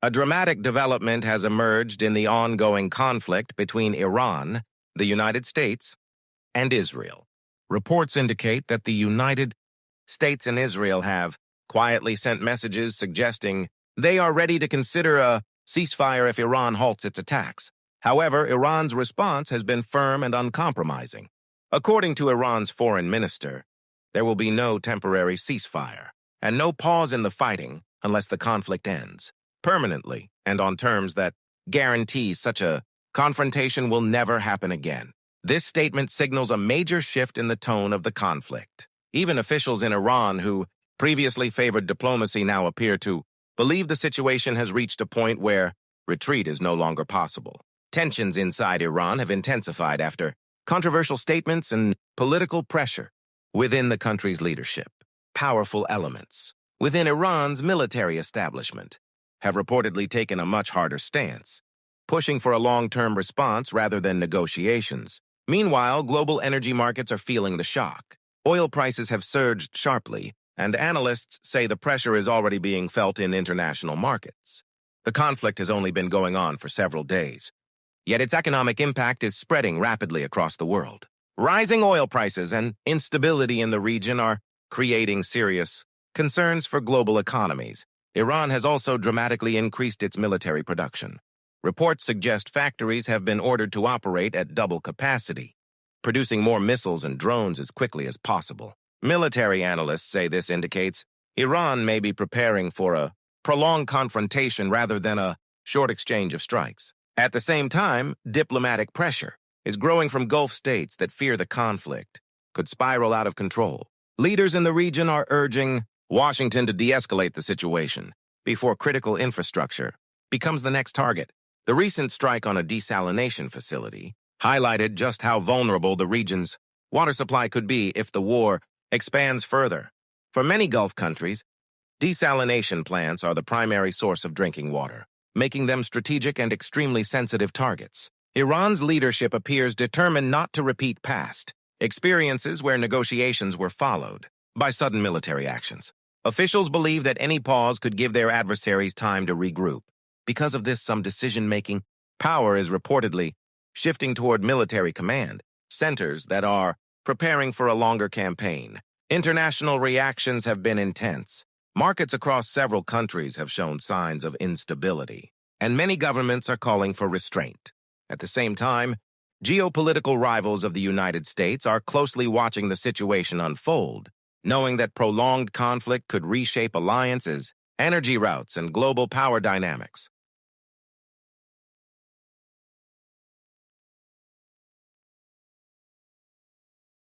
A dramatic development has emerged in the ongoing conflict between Iran, the United States, and Israel. Reports indicate that the United States and Israel have quietly sent messages suggesting they are ready to consider a ceasefire if Iran halts its attacks. However, Iran's response has been firm and uncompromising. According to Iran's foreign minister, there will be no temporary ceasefire and no pause in the fighting unless the conflict ends permanently and on terms that guarantee such a confrontation will never happen again. This statement signals a major shift in the tone of the conflict. Even officials in Iran who previously favored diplomacy now appear to believe the situation has reached a point where retreat is no longer possible. Tensions inside Iran have intensified after controversial statements and political pressure within the country's leadership. Powerful elements within Iran's military establishment have reportedly taken a much harder stance, pushing for a long-term response rather than negotiations. Meanwhile, global energy markets are feeling the shock. Oil prices have surged sharply, and analysts say the pressure is already being felt in international markets. The conflict has only been going on for several days, yet its economic impact is spreading rapidly across the world. Rising oil prices and instability in the region are creating serious concerns for global economies. Iran has also dramatically increased its military production. Reports suggest factories have been ordered to operate at double capacity, producing more missiles and drones as quickly as possible. Military analysts say this indicates Iran may be preparing for a prolonged confrontation rather than a short exchange of strikes. At the same time, diplomatic pressure is growing from Gulf states that fear the conflict could spiral out of control. Leaders in the region are urging Washington to de-escalate the situation before critical infrastructure becomes the next target. The recent strike on a desalination facility highlighted just how vulnerable the region's water supply could be if the war expands further. For many Gulf countries, desalination plants are the primary source of drinking water, making them strategic and extremely sensitive targets. Iran's leadership appears determined not to repeat past experiences where negotiations were followed by sudden military actions. Officials believe that any pause could give their adversaries time to regroup. Because of this, some decision-making power is reportedly shifting toward military command centers that are preparing for a longer campaign. International reactions have been intense. Markets across several countries have shown signs of instability, and many governments are calling for restraint. At the same time, geopolitical rivals of the United States are closely watching the situation unfold, knowing that prolonged conflict could reshape alliances, energy routes, and global power dynamics.